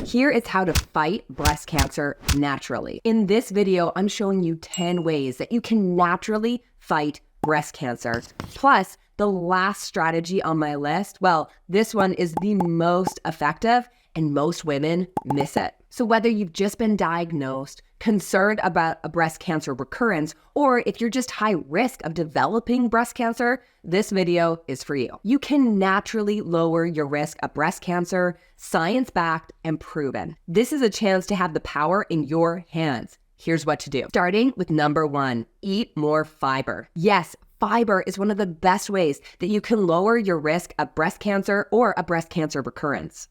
Here is how to fight breast cancer naturally. In this video, I'm showing you 10 ways that you can naturally fight breast cancer. Plus, the last strategy on my list, well, this one is the most effective and most women miss it. So whether you've just been diagnosed, concerned about a breast cancer recurrence, or if you're just high risk of developing breast cancer, this video is for you. You can naturally lower your risk of breast cancer, science-backed and proven. This is a chance to have the power in your hands. Here's what to do. Starting with number 1, eat more fiber. Yes, fiber is one of the best ways that you can lower your risk of breast cancer or a breast cancer recurrence.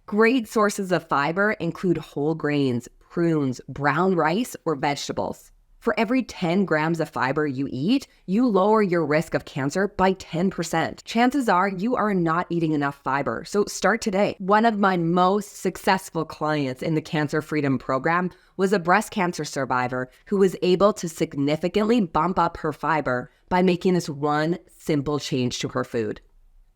Great sources of fiber include whole grains, prunes, brown rice, or vegetables. For every 10 grams of fiber you eat, you lower your risk of cancer by 10%. Chances are you are not eating enough fiber, so start today. One of my most successful clients in the Cancer Freedom Program was a breast cancer survivor who was able to significantly bump up her fiber by making this one simple change to her food.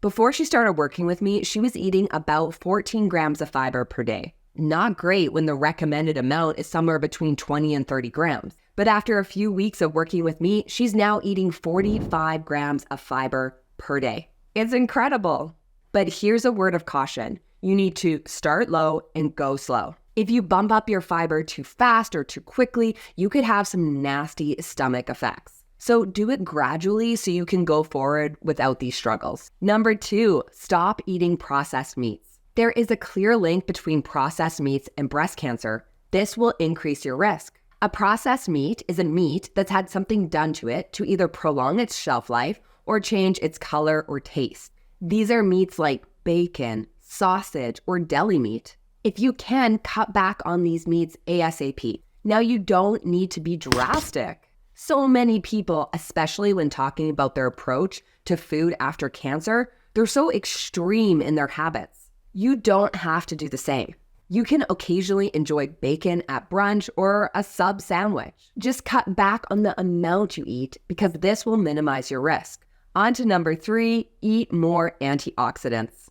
Before she started working with me, she was eating about 14 grams of fiber per day. Not great when the recommended amount is somewhere between 20 and 30 grams. But after a few weeks of working with me, she's now eating 45 grams of fiber per day. It's incredible. But here's a word of caution. You need to start low and go slow. If you bump up your fiber too fast or too quickly, you could have some nasty stomach effects. So do it gradually so you can go forward without these struggles. Number 2, stop eating processed meats. There is a clear link between processed meats and breast cancer. This will increase your risk. A processed meat is a meat that's had something done to it to either prolong its shelf life or change its color or taste. These are meats like bacon, sausage, or deli meat. If you can, cut back on these meats ASAP. Now, you don't need to be drastic. So many people, especially when talking about their approach to food after cancer, they're so extreme in their habits. You don't have to do the same. You can occasionally enjoy bacon at brunch or a sub sandwich. Just cut back on the amount you eat because this will minimize your risk. On to number 3, eat more antioxidants.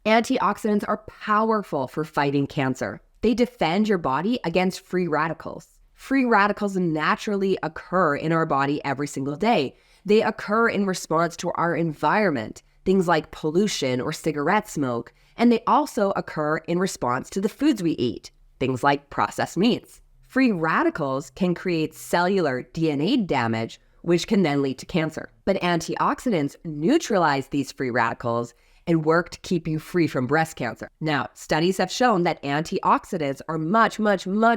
Antioxidants are powerful for fighting cancer. They defend your body against free radicals. Free radicals naturally occur in our body every single day. They occur in response to our environment, things like pollution or cigarette smoke, and they also occur in response to the foods we eat, things like processed meats. Free radicals can create cellular DNA damage, which can then lead to cancer. But antioxidants neutralize these free radicals and work to keep you free from breast cancer. Now, studies have shown that antioxidants are much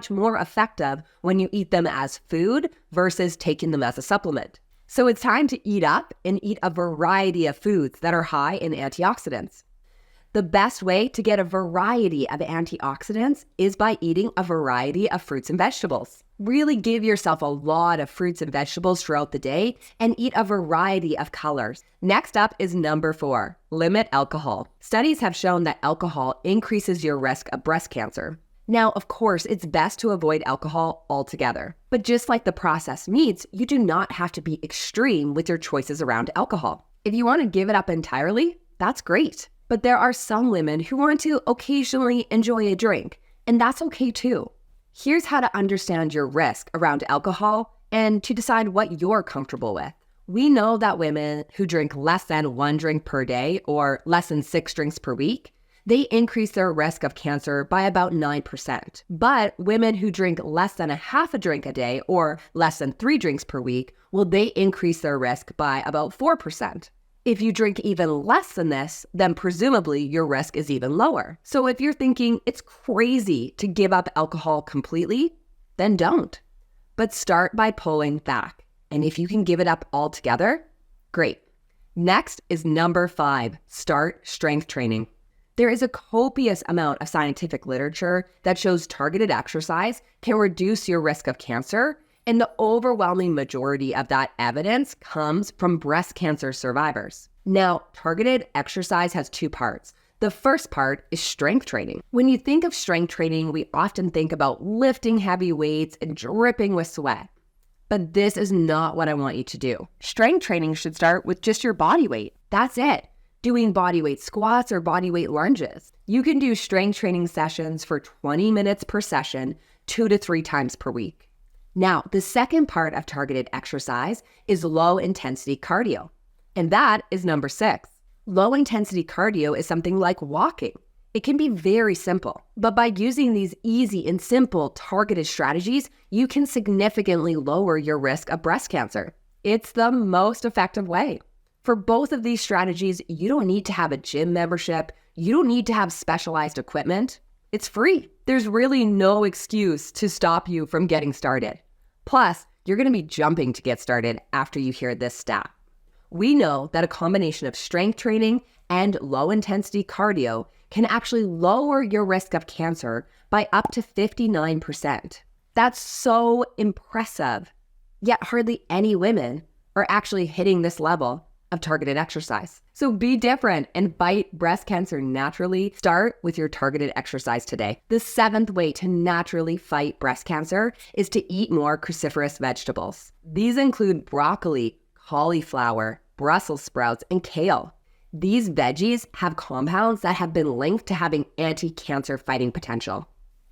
more effective when you eat them as food versus taking them as a supplement. So it's time to eat up and eat a variety of foods that are high in antioxidants. The best way to get a variety of antioxidants is by eating a variety of fruits and vegetables. Really give yourself a lot of fruits and vegetables throughout the day and eat a variety of colors. Next up is number 4, limit alcohol. Studies have shown that alcohol increases your risk of breast cancer. Now, of course, it's best to avoid alcohol altogether. But just like the processed meats, you do not have to be extreme with your choices around alcohol. If you want to give it up entirely, that's great. But there are some women who want to occasionally enjoy a drink, and that's okay too. Here's how to understand your risk around alcohol and to decide what you're comfortable with. We know that women who drink less than 1 drink per day or less than 6 drinks per week, they increase their risk of cancer by about 9%. But women who drink less than a half a drink a day or less than 3 drinks per week, well, they increase their risk by about 4%. If you drink even less than this, then presumably your risk is even lower. So if you're thinking it's crazy to give up alcohol completely, then don't. But start by pulling back. And if you can give it up altogether, great. Next is number 5, start strength training. There is a copious amount of scientific literature that shows targeted exercise can reduce your risk of cancer, and the overwhelming majority of that evidence comes from breast cancer survivors. Now, targeted exercise has 2 parts. The first part is strength training. When you think of strength training, we often think about lifting heavy weights and dripping with sweat. But this is not what I want you to do. Strength training should start with just your body weight. That's it. Doing body weight squats or body weight lunges. You can do strength training sessions for 20 minutes per session, 2 to 3 times per week. Now, the second part of targeted exercise is low intensity cardio. And that is number 6. Low intensity cardio is something like walking. It can be very simple, but by using these easy and simple targeted strategies, you can significantly lower your risk of breast cancer. It's the most effective way. For both of these strategies, you don't need to have a gym membership. You don't need to have specialized equipment. It's free. There's really no excuse to stop you from getting started. Plus, you're going to be jumping to get started after you hear this stat. We know that a combination of strength training and low-intensity cardio can actually lower your risk of cancer by up to 59%. That's so impressive. Yet hardly any women are actually hitting this level of targeted exercise. So be different and fight breast cancer naturally. Start with your targeted exercise today. The 7th way to naturally fight breast cancer is to eat more cruciferous vegetables. These include broccoli, cauliflower, Brussels sprouts, and kale. These veggies have compounds that have been linked to having anti-cancer fighting potential.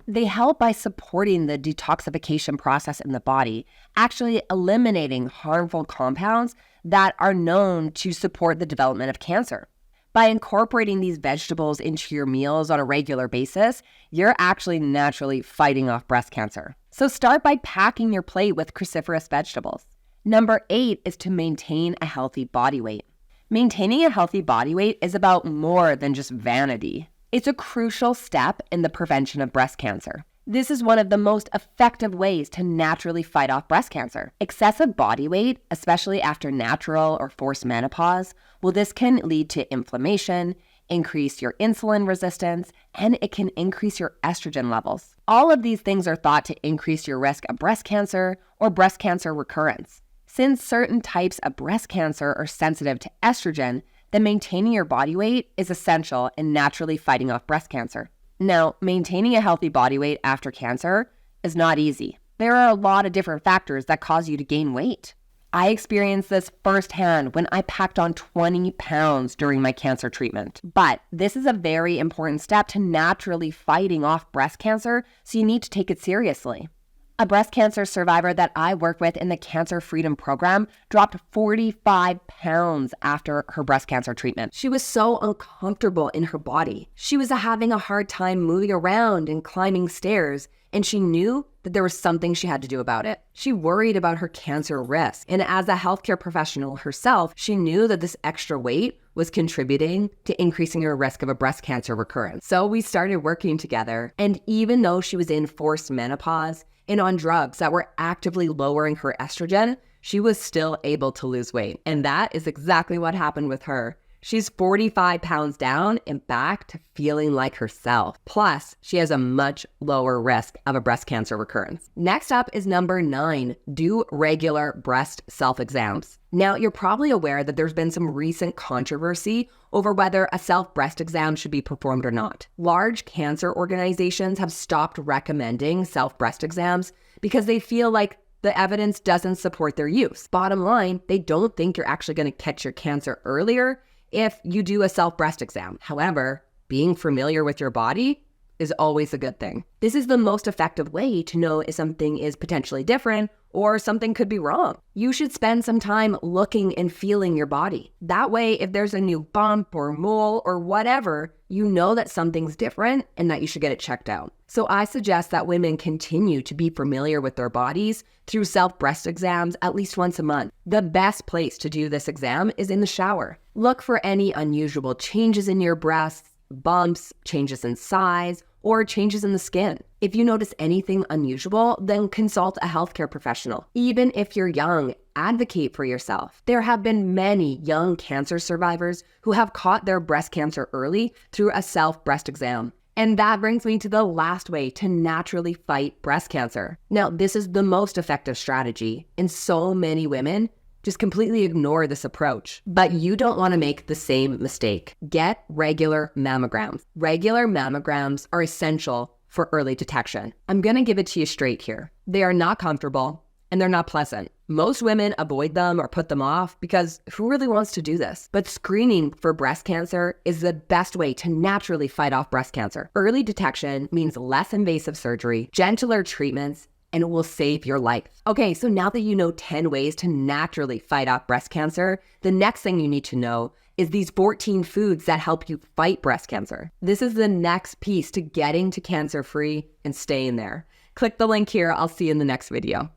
They help by supporting the detoxification process in the body, actually eliminating harmful compounds that are known to support the development of cancer. By incorporating these vegetables into your meals on a regular basis, you're actually naturally fighting off breast cancer. So start by packing your plate with cruciferous vegetables. Number 8 is to maintain a healthy body weight. Maintaining a healthy body weight is about more than just vanity. It's a crucial step in the prevention of breast cancer. This is one of the most effective ways to naturally fight off breast cancer. Excessive body weight, especially after natural or forced menopause, this can lead to inflammation, increase your insulin resistance, and it can increase your estrogen levels. All of these things are thought to increase your risk of breast cancer or breast cancer recurrence. Since certain types of breast cancer are sensitive to estrogen, then maintaining your body weight is essential in naturally fighting off breast cancer. Now, maintaining a healthy body weight after cancer is not easy. There are a lot of different factors that cause you to gain weight. I experienced this firsthand when I packed on 20 pounds during my cancer treatment. But this is a very important step to naturally fighting off breast cancer, so you need to take it seriously. A breast cancer survivor that I work with in the Cancer Freedom Program dropped 45 pounds after her breast cancer treatment. She was so uncomfortable in her body. She was having a hard time moving around and climbing stairs, and she knew that there was something she had to do about it. She worried about her cancer risk, and as a healthcare professional herself, she knew that this extra weight was contributing to increasing her risk of a breast cancer recurrence. So we started working together, and even though she was in forced menopause and on drugs that were actively lowering her estrogen, she was still able to lose weight. And that is exactly what happened with her. She's 45 pounds down and back to feeling like herself. Plus, she has a much lower risk of a breast cancer recurrence. Next up is number 9, do regular breast self-exams. Now, you're probably aware that there's been some recent controversy over whether a self-breast exam should be performed or not. Large cancer organizations have stopped recommending self-breast exams because they feel like the evidence doesn't support their use. Bottom line, they don't think you're actually going to catch your cancer earlier if you do a self-breast exam. However, being familiar with your body is always a good thing. This is the most effective way to know if something is potentially different or something could be wrong. You should spend some time looking and feeling your body. That way, if there's a new bump or mole or whatever, you know that something's different and that you should get it checked out. So I suggest that women continue to be familiar with their bodies through self-breast exams at least once a month. The best place to do this exam is in the shower. Look for any unusual changes in your breasts, bumps, changes in size, or changes in the skin. If you notice anything unusual, then consult a healthcare professional. Even if you're young, advocate for yourself. There have been many young cancer survivors who have caught their breast cancer early through a self-breast exam. And that brings me to the last way to naturally fight breast cancer. Now, this is the most effective strategy, and so many women just completely ignore this approach. But you don't want to make the same mistake. Get regular mammograms. Regular mammograms are essential for early detection. I'm going to give it to you straight here. They are not comfortable and they're not pleasant. Most women avoid them or put them off because who really wants to do this? But screening for breast cancer is the best way to naturally fight off breast cancer. Early detection means less invasive surgery, gentler treatments, and it will save your life. Okay, so now that you know 10 ways to naturally fight off breast cancer, the next thing you need to know is these 14 foods that help you fight breast cancer. This is the next piece to getting to cancer-free and staying there. Click the link here. I'll see you in the next video.